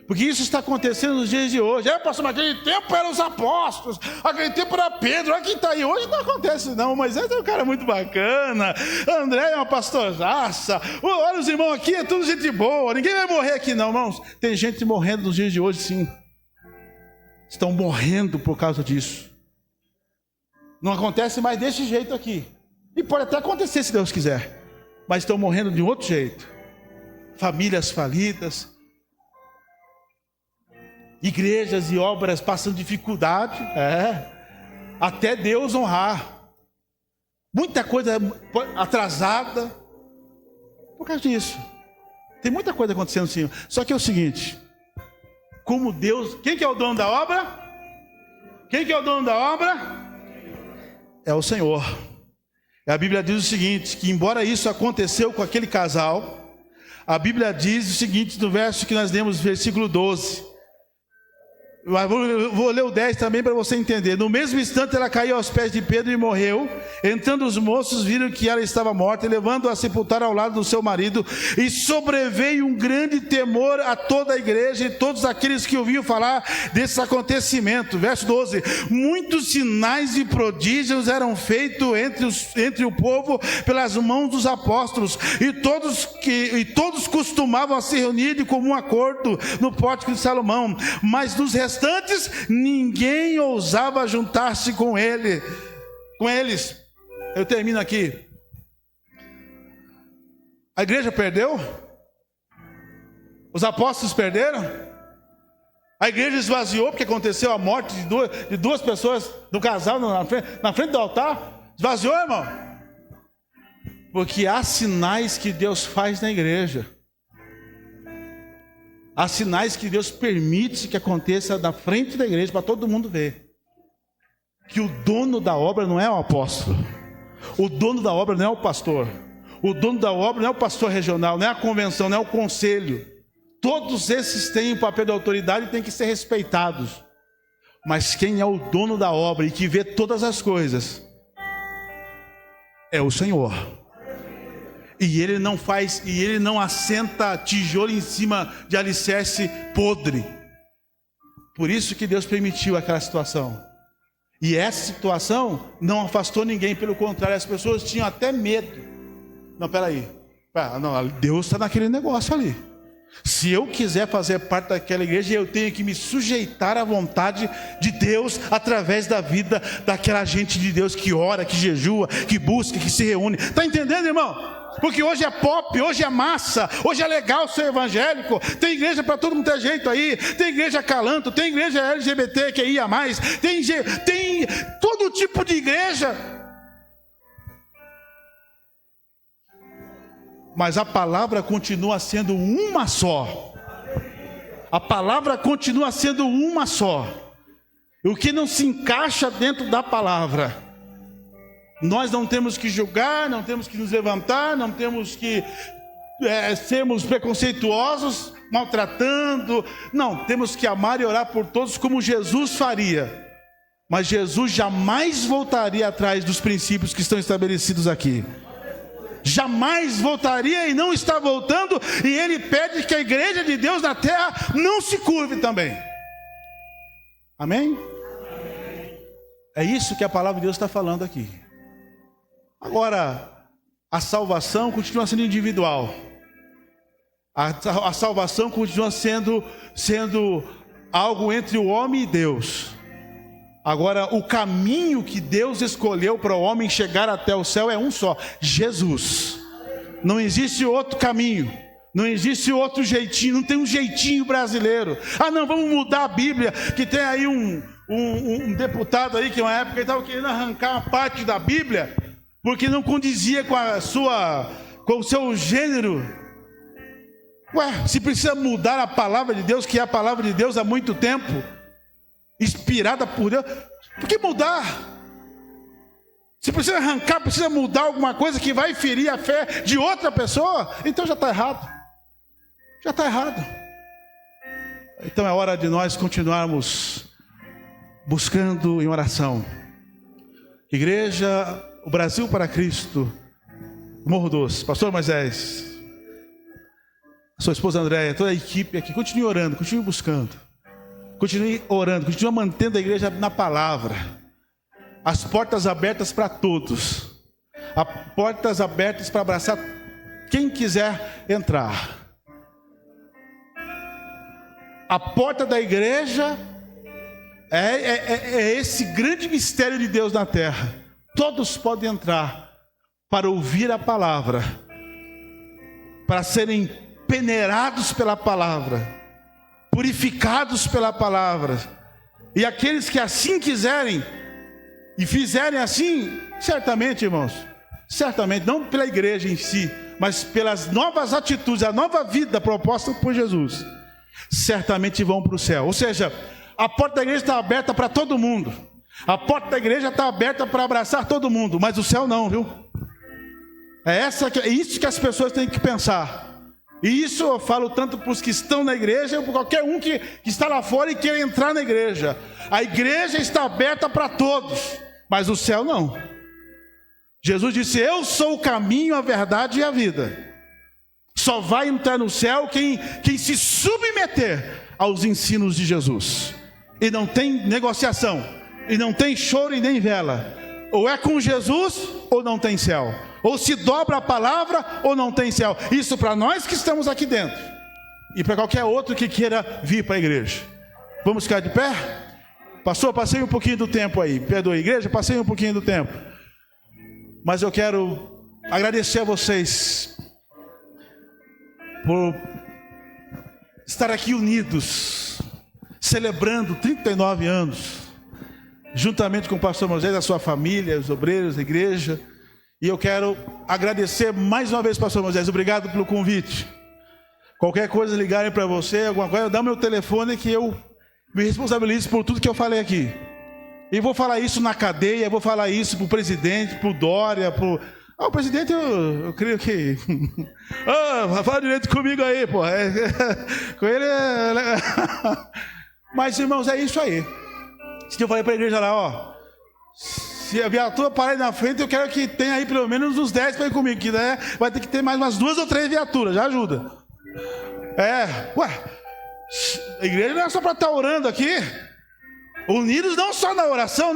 porque isso está acontecendo nos dias de hoje. Pastor, mas aquele tempo eram os apóstolos, aquele tempo era Pedro, olha quem está aí. Hoje não acontece não, mas é um cara muito bacana, André é uma pastorzaça, olha os irmãos aqui, é tudo gente boa, ninguém vai morrer aqui não, irmãos. Tem gente morrendo nos dias de hoje, sim. Estão morrendo por causa disso. Não acontece mais desse jeito aqui, e pode até acontecer se Deus quiser, mas estão morrendo de outro jeito. Famílias falidas, igrejas e obras passando dificuldade, até Deus honrar. muita coisa atrasada, por causa disso. Tem muita coisa acontecendo assim. Só que é o seguinte, como Deus, quem que é o dono da obra? Quem que é o dono da obra? É o Senhor. A Bíblia diz o seguinte, que embora isso aconteceu com aquele casal, a Bíblia diz o seguinte, no verso que nós lemos, versículo 12. Vou ler o 10 também para você entender. No mesmo instante ela caiu aos pés de Pedro e morreu. Entrando os moços viram que ela estava morta e levando-a a sepultar ao lado do seu marido. E sobreveio um grande temor a toda a igreja e todos aqueles que ouviam falar desse acontecimento. Verso 12. Muitos sinais e prodígios eram feitos entre o povo pelas mãos dos apóstolos. E todos costumavam se reunir de comum acordo no pórtico de Salomão. Mas dos restantes ninguém ousava juntar-se com eles. Eu termino aqui. A igreja perdeu? Os apóstolos perderam? A igreja esvaziou porque aconteceu a morte de duas pessoas do casal na frente do altar? Esvaziou, irmão? Porque há sinais que Deus faz na igreja. Há sinais que Deus permite que aconteça na frente da igreja para todo mundo ver. Que o dono da obra não é o apóstolo. O dono da obra não é o pastor. O dono da obra não é o pastor regional, não é a convenção, não é o conselho. Todos esses têm o papel de autoridade e têm que ser respeitados. Mas quem é o dono da obra e que vê todas as coisas é o Senhor. E ele não assenta tijolo em cima de alicerce podre. Por isso que Deus permitiu aquela situação. E essa situação não afastou ninguém, pelo contrário, as pessoas tinham até medo. Não, peraí. Não, Deus está naquele negócio ali. Se eu quiser fazer parte daquela igreja, eu tenho que me sujeitar à vontade de Deus através da vida daquela gente de Deus que ora, que jejua, que busca, que se reúne. Está entendendo, irmão? Porque hoje é pop, hoje é massa, hoje é legal ser evangélico. Tem igreja para todo mundo ter jeito aí. Tem igreja calanto, tem igreja LGBT que ia mais. Tem todo tipo de igreja. Mas a palavra continua sendo uma só. A palavra continua sendo uma só. O que não se encaixa dentro da palavra, nós não temos que julgar, não temos que nos levantar, não temos que sermos preconceituosos, maltratando. Não, temos que amar e orar por todos como Jesus faria. Mas Jesus jamais voltaria atrás dos princípios que estão estabelecidos aqui. Jamais voltaria e não está voltando. E Ele pede que a igreja de Deus na terra não se curve também. Amém? É isso que a palavra de Deus está falando aqui. Agora, a salvação continua sendo individual. A salvação continua sendo algo entre o homem e Deus. Agora, o caminho que Deus escolheu para o homem chegar até o céu é um só: Jesus. Não existe outro caminho. Não existe outro jeitinho. Não tem um jeitinho brasileiro. Ah, não, vamos mudar a Bíblia. Que tem aí um deputado aí que uma época estava querendo arrancar uma parte da Bíblia porque não condizia com o seu gênero. Ué, se precisa mudar a palavra de Deus, que é a palavra de Deus há muito tempo, inspirada por Deus, por que mudar? Se precisa arrancar, precisa mudar alguma coisa que vai ferir a fé de outra pessoa, então já está errado. Já está errado. Então é hora de nós continuarmos buscando em oração. Igreja, o Brasil para Cristo, Morro Doce, Pastor Moisés, a sua esposa Andréia, toda a equipe aqui, continue orando, continue buscando, continue orando, continue mantendo a igreja na palavra. As portas abertas para todos, as portas abertas para abraçar quem quiser entrar. A porta da igreja é esse grande mistério de Deus na terra. Todos podem entrar para ouvir a palavra, para serem peneirados pela palavra, purificados pela palavra. E aqueles que assim quiserem, e fizerem assim, certamente, irmãos, certamente, não pela igreja em si, mas pelas novas atitudes, a nova vida proposta por Jesus, certamente vão para o céu. Ou seja, a porta da igreja está aberta para todo mundo. A porta da igreja está aberta para abraçar todo mundo, mas o céu não, viu? É isso que as pessoas têm que pensar. E isso eu falo tanto para os que estão na igreja, para qualquer um que está lá fora e quer entrar na igreja. A igreja está aberta para todos, mas o céu não. Jesus disse: eu sou o caminho, a verdade e a vida. Só vai entrar no céu quem se submeter aos ensinos de Jesus. E não tem negociação, e não tem choro e nem vela. Ou é com Jesus ou não tem céu. Ou se dobra a palavra ou não tem céu. Isso para nós que estamos aqui dentro, e para qualquer outro que queira vir para a igreja. Vamos ficar de pé? Pastor, passei um pouquinho do tempo aí. Perdoe, igreja, passei um pouquinho do tempo. Mas eu quero agradecer a vocês por estar aqui unidos, celebrando 39 anos, juntamente com o pastor Moisés, a sua família, os obreiros da igreja. E eu quero agradecer mais uma vez, pastor Moisés, obrigado pelo convite. Qualquer coisa ligarem para você, alguma coisa, dá meu telefone que eu me responsabilizo por tudo que eu falei aqui. E vou falar isso na cadeia, vou falar isso para o presidente, para o Dória, para o presidente eu creio que... fala direito comigo aí, pô. Com ele Mas, irmãos, é isso aí. Se eu falei para a igreja lá, se a viatura parar aí na frente, eu quero que tenha aí pelo menos uns 10 para ir comigo, que né, vai ter que ter mais umas 2 ou 3 viaturas, já ajuda. A igreja não é só para estar orando aqui. Unidos não só na oração,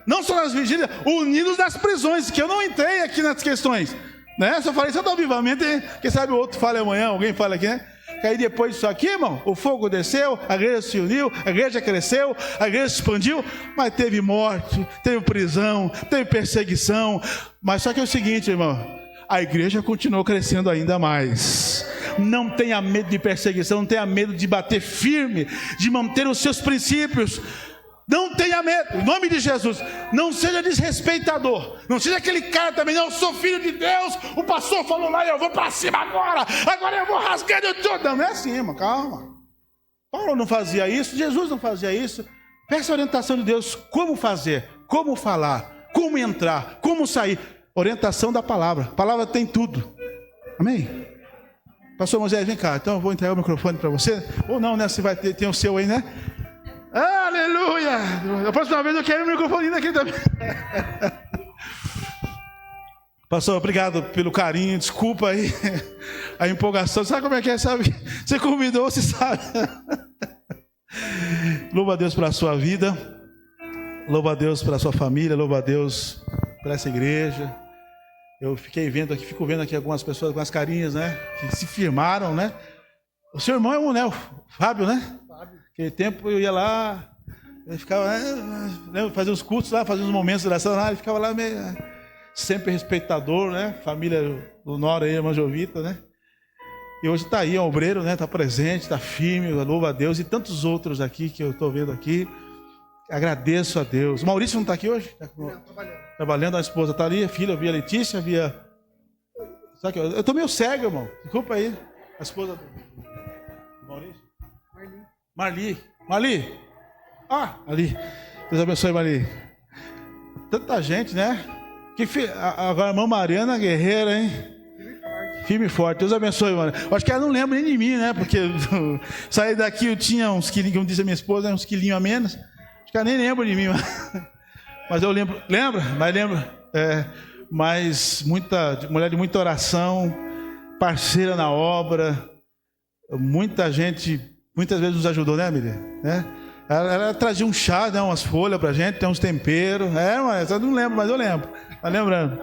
não só nas vigílias, unidos nas prisões, que eu não entrei aqui nas questões, né? Só falei Santo Avivamento, quem sabe o outro fale amanhã, alguém fala aqui, né? Que aí depois disso aqui, irmão, o fogo desceu, a igreja se uniu, a igreja cresceu, a igreja se expandiu, mas teve morte, teve prisão, teve perseguição. Mas só que é o seguinte, irmão, a igreja continuou crescendo ainda mais. Não tenha medo de perseguição, não tenha medo de bater firme, de manter os seus princípios. Não tenha medo, em nome de Jesus. Não seja desrespeitador. Não seja aquele cara também, não, eu sou filho de Deus. O pastor falou lá, eu vou para cima agora. Agora eu vou rasgando tudo. Não é assim, irmão, calma. Paulo não fazia isso, Jesus não fazia isso. Peça a orientação de Deus, como fazer, como falar, como entrar, como sair. Orientação da palavra. A palavra tem tudo. Amém? Pastor Moisés, vem cá. Então eu vou entregar o microfone para você. Ou não, né? Você vai ter o seu aí, né? Aleluia! A próxima vez eu quero o microfone aqui também. Pastor, obrigado pelo carinho. Desculpa aí a empolgação. Sabe como é que é? Sabe? Você convidou, você sabe. Louva a Deus pela sua vida. Louva a Deus pela sua família. Louva a Deus por essa igreja. Eu fico vendo aqui algumas pessoas com as carinhas, né? Que se firmaram, né? O seu irmão é o Fábio, né? Aquele tempo eu ia lá, ele ficava, fazia os cultos lá, fazia uns momentos de oração lá, ele ficava lá meio, sempre respeitador, né? Família do Nora aí, irmã Jovita, né? E hoje está aí, é um obreiro, né? Está presente, está firme, louva a Deus, e tantos outros aqui que eu estou vendo aqui. Agradeço a Deus. O Maurício não está aqui hoje? Tá trabalhando, a esposa está ali, a filha, via Letícia, via... Eu estou meio cego, irmão. Desculpa aí. A esposa do Maurício? Marli. Ali. Deus abençoe, Marli. Tanta gente, né? Agora a irmã Mariana, guerreira, hein? Firme e forte. Deus abençoe, mano. Acho que ela não lembra nem de mim, né? Porque saí daqui, eu tinha uns quilinhos, como disse a minha esposa, uns quilinhos a menos. Acho que ela nem lembra de mim, mas eu lembro. Lembra? Mas lembra? Mas mulher de muita oração, parceira na obra, muita gente, muitas vezes nos ajudou, né, Miriam? Ela trazia um chá, né, umas folhas pra gente, tem uns temperos. Mas eu não lembro, mas eu lembro. Tá lembrando?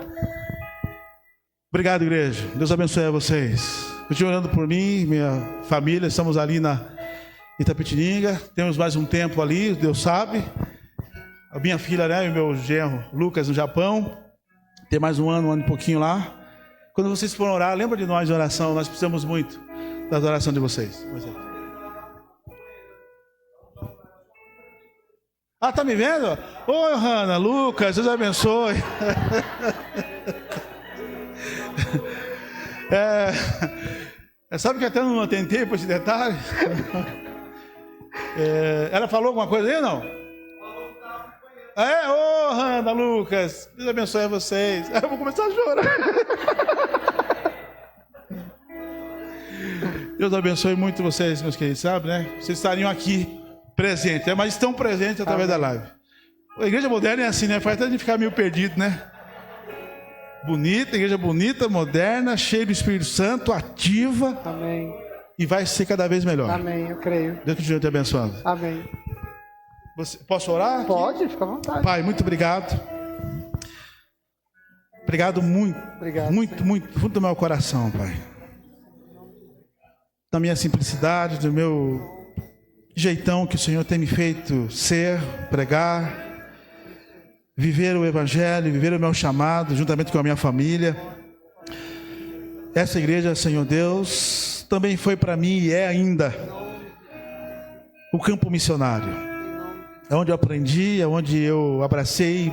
Obrigado, igreja. Deus abençoe a vocês. Continue orando por mim, minha família. Estamos ali na Itapetininga. Temos mais um tempo ali, Deus sabe. A minha filha, né, e o meu genro Lucas no Japão. Tem mais um ano e pouquinho lá. Quando vocês forem orar, lembra de nós de oração. Nós precisamos muito da oração de vocês. Ah, tá me vendo? Oi, Hanna, Lucas, Deus abençoe. Sabe que até não atentei por esse detalhe? Ela falou alguma coisa aí ou não? Ô, Hanna, Lucas, Deus abençoe vocês. Eu vou começar a chorar. Deus abençoe muito vocês, meus queridos, sabe, né? Vocês estariam aqui presentes, mas estão presentes através da live. A igreja moderna é assim, né? Faz até a gente ficar meio perdido, né? Bonita, igreja bonita, moderna, cheia do Espírito Santo, ativa. Amém. E vai ser cada vez melhor. Amém, eu creio. Deus continue te abençoando. Amém. Posso orar aqui? Pode, fica à vontade. Pai, muito obrigado. Obrigado muito. Obrigado, muito, muito, fundo do meu coração, Pai. Da minha simplicidade, do meu jeitão que o Senhor tem me feito ser, pregar, viver o Evangelho, viver o meu chamado, juntamente com a minha família. Essa igreja, Senhor Deus, também foi para mim e é ainda o campo missionário. É onde eu aprendi, é onde eu abracei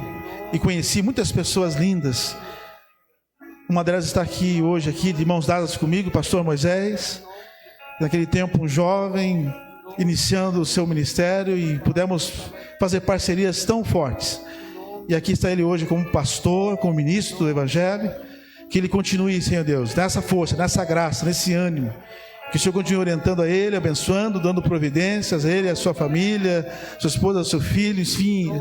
e conheci muitas pessoas lindas. Uma delas está aqui hoje, aqui de mãos dadas comigo, o pastor Moisés. Naquele tempo, um jovem, iniciando o seu ministério, e pudemos fazer parcerias tão fortes. E aqui está ele hoje como pastor, como ministro do Evangelho. Que ele continue, Senhor Deus, nessa força, nessa graça, nesse ânimo. Que o Senhor continue orientando a ele, abençoando, dando providências a ele, a sua família, sua esposa, seu filho, enfim.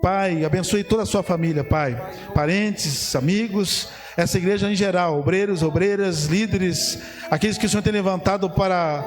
Pai, abençoe toda a sua família, Pai. Parentes, amigos, essa igreja em geral, obreiros, obreiras, líderes, aqueles que o Senhor tem levantado para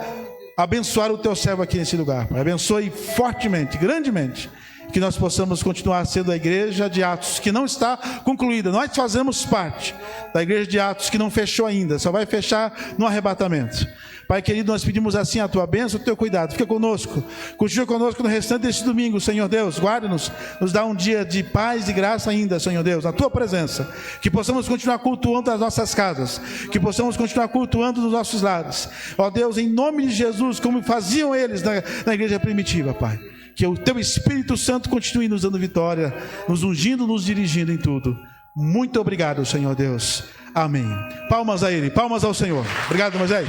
abençoar o teu servo aqui nesse lugar, Pai. Abençoe fortemente, grandemente, que nós possamos continuar sendo a igreja de Atos, que não está concluída. Nós fazemos parte da igreja de Atos, que não fechou ainda, só vai fechar no arrebatamento. Pai querido, nós pedimos assim a tua bênção, o teu cuidado. Fica conosco, continua conosco no restante deste domingo, Senhor Deus. Guarda-nos, nos dá um dia de paz e graça ainda, Senhor Deus, na tua presença. Que possamos continuar cultuando as nossas casas, que possamos continuar cultuando nos nossos lares. Ó Deus, em nome de Jesus, como faziam eles na igreja primitiva, Pai. Que o teu Espírito Santo continue nos dando vitória, nos ungindo, nos dirigindo em tudo. Muito obrigado, Senhor Deus. Amém. Palmas a Ele, palmas ao Senhor. Obrigado, Moisés.